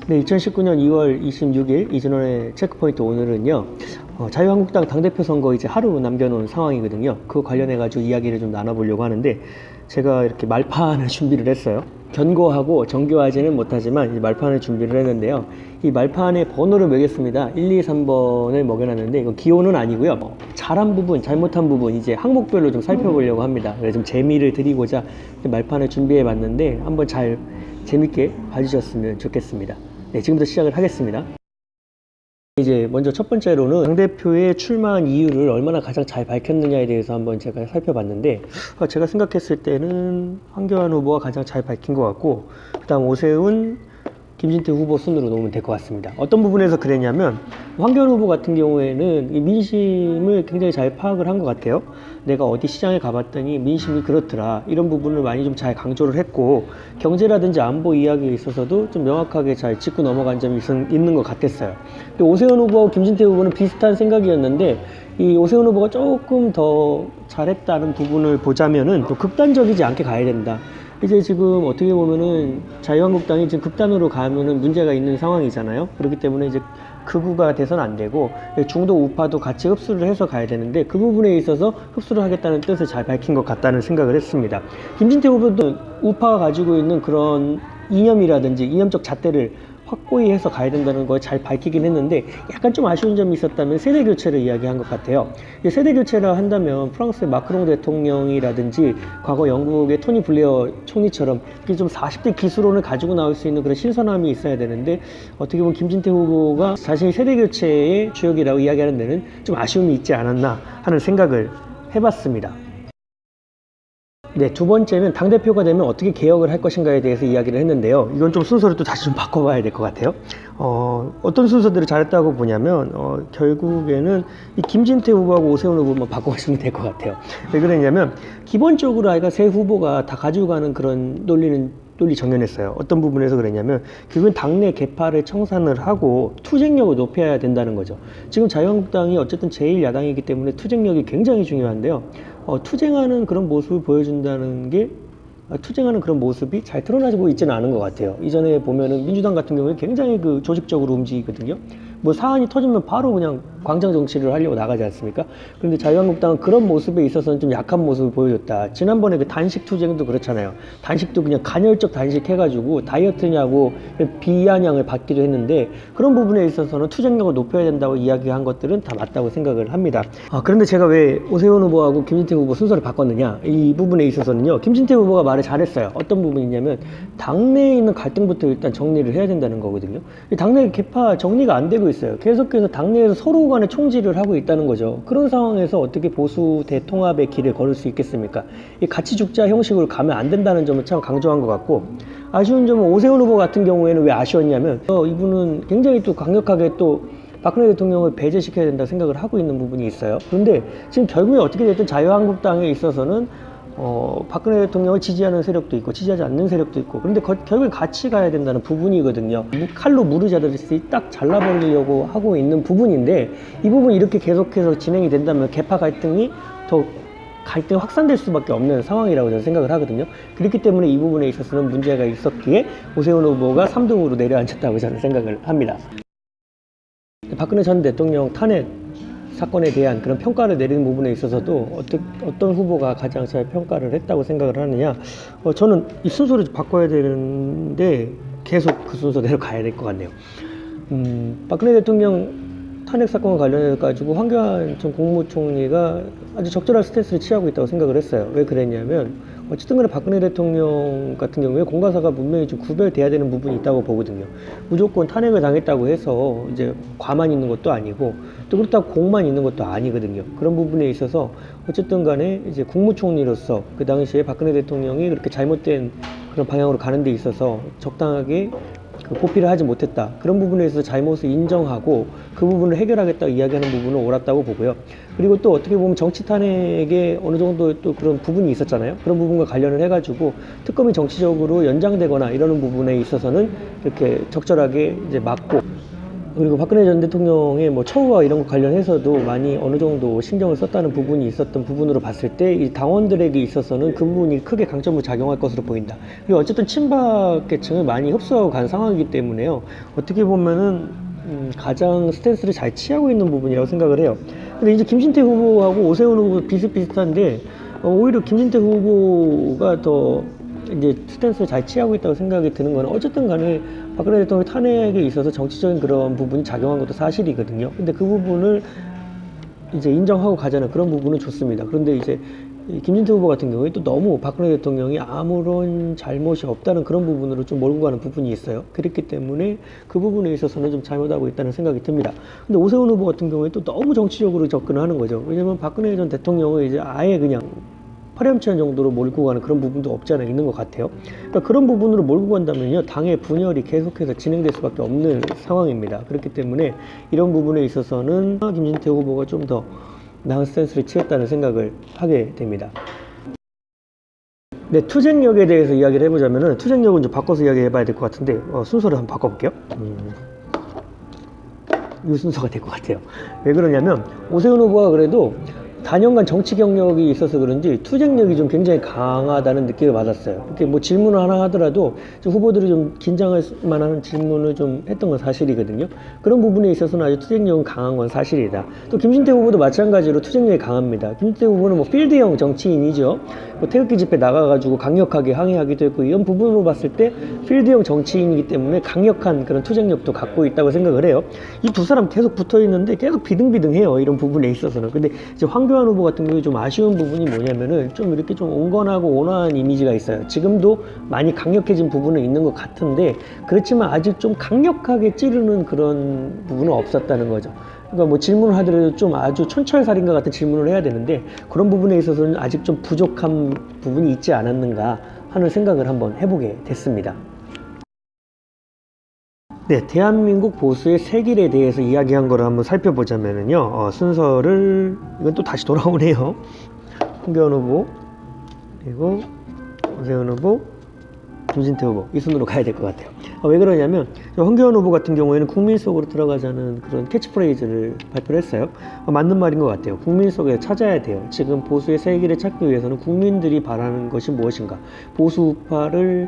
네, 2019년 2월 26일 이진원의 체크포인트 오늘은요, 자유한국당 당대표 선거 이제 하루 남겨놓은 상황이거든요. 그거 관련해가지고 이야기를 좀 나눠보려고 하는데, 제가 이렇게 말판을 준비를 했어요. 견고하고 정교하지는 못하지만 이 말판을 준비를 했는데요. 이 말판의 번호를 매겼습니다. 1, 2, 3번을 먹여놨는데, 이거 기호는 아니고요. 잘한 부분, 잘못한 부분, 이제 항목별로 좀 살펴보려고 합니다. 그래서 좀 재미를 드리고자 말판을 준비해 봤는데, 한번 잘 재밌게 봐주셨으면 좋겠습니다. 네, 지금부터 시작을 하겠습니다. 이제 먼저 첫 번째로는 당대표의 출마한 이유를 얼마나 가장 잘 밝혔느냐에 대해서 한번 제가 살펴봤는데, 제가 생각했을 때는 황교안 후보가 가장 잘 밝힌 것 같고, 그 다음 오세훈, 김진태 후보 순으로 놓으면 될 것 같습니다. 어떤 부분에서 그랬냐면, 황교안 후보 같은 경우에는 이 민심을 굉장히 잘 파악을 한 것 같아요. 내가 어디 시장에 가봤더니 민심이 그렇더라, 이런 부분을 많이 좀 잘 강조를 했고, 경제라든지 안보 이야기에 있어서도 좀 명확하게 잘 짚고 넘어간 점이 있는 것 같았어요. 오세훈 후보하고 김진태 후보는 비슷한 생각이었는데, 이 오세훈 후보가 조금 더 잘했다는 부분을 보자면은 또 극단적이지 않게 가야 된다. 이제 지금 어떻게 보면은 자유한국당이 지금 극단으로 가면은 문제가 있는 상황이잖아요. 그렇기 때문에 이제 극우가 돼서는 안 되고 중도 우파도 같이 흡수를 해서 가야 되는데, 그 부분에 있어서 흡수를 하겠다는 뜻을 잘 밝힌 것 같다는 생각을 했습니다. 김진태 후보도 우파가 가지고 있는 그런 이념이라든지 이념적 잣대를 확고히 해서 가야 된다는 걸 잘 밝히긴 했는데, 약간 좀 아쉬운 점이 있었다면 세대 교체를 이야기한 것 같아요. 세대 교체를 한다면 프랑스의 마크롱 대통령이라든지 과거 영국의 토니 블레어 총리처럼 좀 40대 기술론을 가지고 나올 수 있는 그런 신선함이 있어야 되는데, 어떻게 보면 김진태 후보가 자신이 세대 교체의 주역이라고 이야기하는 데는 좀 아쉬움이 있지 않았나 하는 생각을 해봤습니다. 네, 두 번째는 당대표가 되면 어떻게 개혁을 할 것인가에 대해서 이야기를 했는데요. 이건 좀 순서를 또 다시 좀 바꿔봐야 될 것 같아요. 어떤 순서들을 잘했다고 보냐면, 결국에는 이 김진태 후보하고 오세훈 후보만 바꿔보시면 될 것 같아요. 왜 그러냐면, 기본적으로 아이가 세 후보가 다 가지고 가는 그런 논리 정연했어요. 어떤 부분에서 그랬냐면, 결국은 당내 개파를 청산을 하고 투쟁력을 높여야 된다는 거죠. 지금 자유한국당이 어쨌든 제1야당이기 때문에 투쟁력이 굉장히 중요한데요. 투쟁하는 그런 모습을 보여준다는 게, 투쟁하는 그런 모습이 잘 드러나고 있지는 않은 것 같아요. 이전에 보면은 민주당 같은 경우에 굉장히 그 조직적으로 움직이거든요. 뭐 사안이 터지면 바로 그냥 광장 정치를 하려고 나가지 않습니까? 그런데 자유한국당은 그런 모습에 있어서는 좀 약한 모습을 보여줬다. 지난번에 그 단식 투쟁도 그렇잖아요. 단식도 그냥 간헐적 단식 해가지고 다이어트냐고 비아냥을 받기도 했는데, 그런 부분에 있어서는 투쟁력을 높여야 된다고 이야기한 것들은 다 맞다고 생각을 합니다. 그런데 제가 왜 오세훈 후보하고 김진태 후보 순서를 바꿨느냐, 이 부분에 있어서는요, 김진태 후보가 말을 잘했어요. 어떤 부분이냐면, 당내에 있는 갈등부터 일단 정리를 해야 된다는 거거든요. 당내 개파 정리가 안 되고 있어요. 계속해서 당내에서 서로 간에 총질을 하고 있다는 거죠. 그런 상황에서 어떻게 보수 대통합의 길을 걸을 수 있겠습니까? 이 같이 죽자 형식으로 가면 안 된다는 점을 참 강조한 것 같고, 아쉬운 점은 오세훈 후보 같은 경우에는 왜 아쉬웠냐면, 이분은 굉장히 또 강력하게 또 박근혜 대통령을 배제시켜야 된다 생각을 하고 있는 부분이 있어요. 그런데 지금 결국에 어떻게 됐든 자유한국당에 있어서는 박근혜 대통령을 지지하는 세력도 있고 지지하지 않는 세력도 있고, 그런데 결국에 같이 가야 된다는 부분이거든요. 칼로 무를 자르듯이 딱 잘라버리려고 하고 있는 부분인데, 이 부분이 이렇게 계속해서 진행이 된다면 개파 갈등이 더 갈등이 확산될 수밖에 없는 상황이라고 저는 생각을 하거든요. 그렇기 때문에 이 부분에 있어서는 문제가 있었기에 오세훈 후보가 3등으로 내려앉혔다고 저는 생각을 합니다. 박근혜 전 대통령 탄핵 사건에 대한 그런 평가를 내리는 부분에 있어서도 어떤 후보가 가장 잘 평가를 했다고 생각을 하느냐, 저는 이 순서를 바꿔야 되는데 계속 그 순서대로 가야 될 것 같네요. 박근혜 대통령 탄핵 사건과 관련해 가지고 황교안 전 국무총리가 아주 적절한 스탠스를 취하고 있다고 생각을 했어요. 왜 그랬냐면, 어쨌든 간에 박근혜 대통령 같은 경우에 공과사가 분명히 좀 구별돼야 되는 부분이 있다고 보거든요. 무조건 탄핵을 당했다고 해서 이제 과만 있는 것도 아니고, 또 그렇다고 공만 있는 것도 아니거든요. 그런 부분에 있어서 어쨌든 간에 이제 국무총리로서 그 당시에 박근혜 대통령이 그렇게 잘못된 그런 방향으로 가는 데 있어서 적당하게 고피를 하지 못했다. 그런 부분에 있어서 잘못을 인정하고 그 부분을 해결하겠다고 이야기하는 부분은 옳았다고 보고요. 그리고 또 어떻게 보면 정치 탄핵에 어느 정도 또 그런 부분이 있었잖아요. 그런 부분과 관련을 해가지고 특검이 정치적으로 연장되거나 이러는 부분에 있어서는 이렇게 적절하게 이제 막고, 그리고 박근혜 전 대통령의 뭐 처우와 이런 것 관련해서도 많이 어느 정도 신경을 썼다는 부분이 있었던 부분으로 봤을 때 이 당원들에게 있어서는 그 부분이 크게 강점으로 작용할 것으로 보인다. 그리고 어쨌든 친박 계층을 많이 흡수하고 간 상황이기 때문에요. 어떻게 보면은 가장 스탠스를 잘 취하고 있는 부분이라고 생각을 해요. 근데 이제 김진태 후보하고 오세훈 후보 비슷비슷한데 오히려 김진태 후보가 더 이제 스탠스를 잘 취하고 있다고 생각이 드는 거는 어쨌든 간에 박근혜 대통령 탄핵에 있어서 정치적인 그런 부분이 작용한 것도 사실이거든요. 근데 그 부분을 이제 인정하고 가자는 그런 부분은 좋습니다. 그런데 이제 이 김진태 후보 같은 경우에 또 너무 박근혜 대통령이 아무런 잘못이 없다는 그런 부분으로 좀 몰고 가는 부분이 있어요. 그렇기 때문에 그 부분에 있어서는 좀 잘못하고 있다는 생각이 듭니다. 근데 오세훈 후보 같은 경우에 또 너무 정치적으로 접근을 하는 거죠. 왜냐면 박근혜 전 대통령을 이제 아예 그냥 파렴치한 정도로 몰고 가는 그런 부분도 없지 않아 있는 것 같아요. 그러니까 그런 부분으로 몰고 간다면요, 당의 분열이 계속해서 진행될 수밖에 없는 상황입니다. 그렇기 때문에 이런 부분에 있어서는 김진태 후보가 좀 더 나은 스탠스를 취했다는 생각을 하게 됩니다. 네, 투쟁력에 대해서 이야기를 해보자면은 투쟁력은 좀 바꿔서 이야기해봐야 될 것 같은데 순서를 한번 바꿔볼게요. 이 순서가 될 것 같아요. 왜 그러냐면 오세훈 후보가 그래도 4년간 정치 경력이 있어서 그런지 투쟁력이 좀 굉장히 강하다는 느낌을 받았어요. 이렇게 뭐 질문을 하나 하더라도 좀 후보들이 좀 긴장할 만한 질문을 좀 했던 건 사실이거든요. 그런 부분에 있어서는 아주 투쟁력은 강한 건 사실이다. 또 김진태 후보도 마찬가지로 투쟁력이 강합니다. 김진태 후보는 뭐 필드형 정치인이죠. 뭐 태극기 집회 나가가지고 강력하게 항의하기도 했고 이런 부분으로 봤을 때 필드형 정치인이기 때문에 강력한 그런 투쟁력도 갖고 있다고 생각을 해요. 이 두 사람 계속 붙어 있는데 계속 비등비등해요. 이런 부분에 있어서는. 근데 이제 황교안 후보 같은 경우에 좀 아쉬운 부분이 뭐냐면은 좀 이렇게 좀 온건하고 온화한 이미지가 있어요. 지금도 많이 강력해진 부분은 있는 것 같은데 그렇지만 아직 좀 강력하게 찌르는 그런 부분은 없었다는 거죠. 그러니까 뭐 질문을 하더라도 좀 아주 촌철살인과 같은 질문을 해야 되는데 그런 부분에 있어서는 아직 좀 부족한 부분이 있지 않았는가 하는 생각을 한번 해보게 됐습니다. 네, 대한민국 보수의 세 길에 대해서 이야기한 거를 한번 살펴보자면요. 순서를 이건 또 다시 돌아오네요. 황교안 후보, 그리고 오세훈 후보, 김진태 후보 이 순으로 가야 될 것 같아요. 왜 그러냐면 황교안 후보 같은 경우에는 국민 속으로 들어가자는 그런 캐치프레이즈를 발표를 했어요. 맞는 말인 것 같아요. 국민 속에 찾아야 돼요. 지금 보수의 세 길을 찾기 위해서는 국민들이 바라는 것이 무엇인가, 보수파를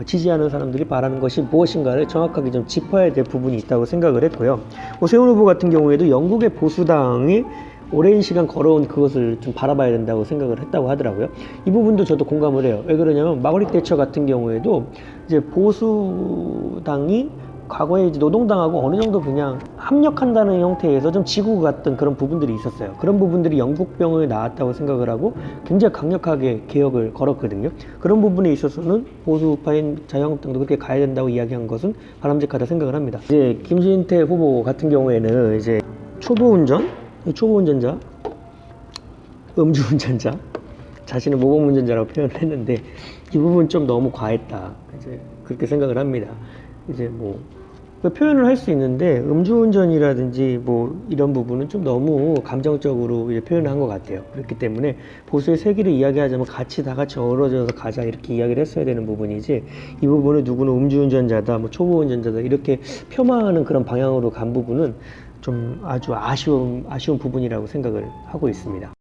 지지하는 사람들이 바라는 것이 무엇인가를 정확하게 좀 짚어야 될 부분이 있다고 생각을 했고요. 오세훈 후보 같은 경우에도 영국의 보수당이 오랜 시간 걸어온 그것을 좀 바라봐야 된다고 생각을 했다고 하더라고요. 이 부분도 저도 공감을 해요. 왜 그러냐면 마거릿 대처 같은 경우에도 이제 보수당이 과거에 이제 노동당하고 어느 정도 그냥 합력한다는 형태에서 좀 지고 갔던 그런 부분들이 있었어요. 그런 부분들이 영국병을 낳았다고 생각을 하고 굉장히 강력하게 개혁을 걸었거든요. 그런 부분에 있어서는 보수파인 자유한국당도 그렇게 가야 된다고 이야기한 것은 바람직하다 생각을 합니다. 이제 김진태 후보 같은 경우에는 이제 초보운전자, 음주운전자, 자신을 모범운전자라고 표현을 했는데 이 부분 좀 너무 과했다. 이제 그렇게 생각을 합니다. 이제 뭐 그 표현을 할 수 있는데 음주운전이라든지 뭐 이런 부분은 좀 너무 감정적으로 이제 표현을 한 것 같아요. 그렇기 때문에 보수의 세기를 이야기하자면 같이 다 같이 어우러져서 가자 이렇게 이야기를 했어야 되는 부분이지 이 부분을 누구는 음주운전자다 뭐 초보운전자다 이렇게 폄하하는 그런 방향으로 간 부분은 좀 아주 아쉬운 부분이라고 생각을 하고 있습니다.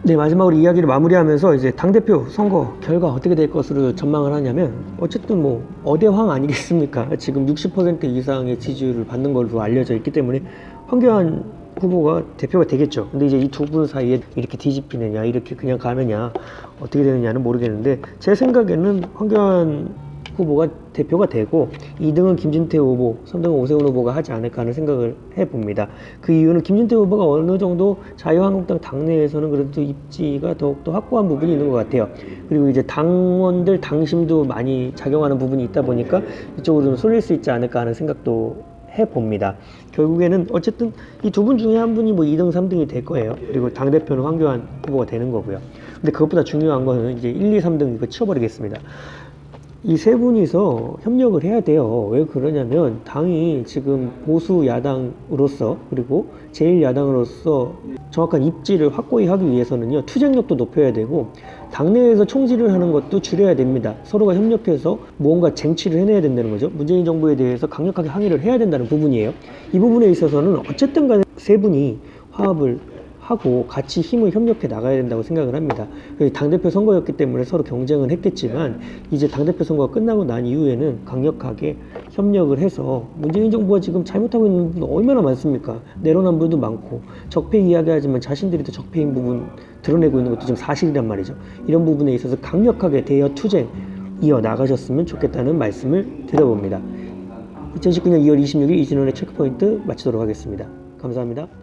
네, 마지막으로 이야기를 마무리하면서 이제 당대표 선거 결과 어떻게 될 것으로 전망을 하냐면 어쨌든 뭐 어대황 아니겠습니까? 지금 60% 이상의 지지율을 받는 걸로 알려져 있기 때문에 황교안 후보가 대표가 되겠죠. 근데 이제 이 두 분 사이에 이렇게 뒤집히느냐 이렇게 그냥 가느냐 어떻게 되느냐는 모르겠는데 제 생각에는 황교안 후보가 대표가 되고 2등은 김진태 후보, 3등은 오세훈 후보가 하지 않을까 하는 생각을 해봅니다. 그 이유는 김진태 후보가 어느 정도 자유한국당 당내에서는 그래도 입지가 더욱더 확고한 부분이 있는 것 같아요. 그리고 이제 당원들 당심도 많이 작용하는 부분이 있다 보니까 이쪽으로 좀 쏠릴 수 있지 않을까 하는 생각도 해봅니다. 결국에는 어쨌든 이 두 분 중에 한 분이 뭐 2등, 3등이 될 거예요. 그리고 당대표는 황교안 후보가 되는 거고요. 근데 그것보다 중요한 거는 이제 1, 2, 3등 이거 치워버리겠습니다. 이 세 분이서 협력을 해야 돼요. 왜 그러냐면 당이 지금 보수 야당으로서 그리고 제1야당으로서 정확한 입지를 확고히 하기 위해서는요, 투쟁력도 높여야 되고 당내에서 총질을 하는 것도 줄여야 됩니다. 서로가 협력해서 무언가 쟁취를 해내야 된다는 거죠. 문재인 정부에 대해서 강력하게 항의를 해야 된다는 부분이에요. 이 부분에 있어서는 어쨌든 간에 세 분이 화합을 하고 같이 힘을 협력해 나가야 된다고 생각을 합니다. 당대표 선거였기 때문에 서로 경쟁은 했겠지만 이제 당대표 선거가 끝나고 난 이후에는 강력하게 협력을 해서, 문재인 정부가 지금 잘못하고 있는 부분 얼마나 많습니까? 내로남불도 많고 적폐 이야기하지만 자신들이 또 적폐인 부분 드러내고 있는 것도 지금 사실이란 말이죠. 이런 부분에 있어서 강력하게 대여 투쟁 이어 나가셨으면 좋겠다는 말씀을 드려봅니다. 2019년 2월 26일 이진원의 체크포인트 마치도록 하겠습니다. 감사합니다.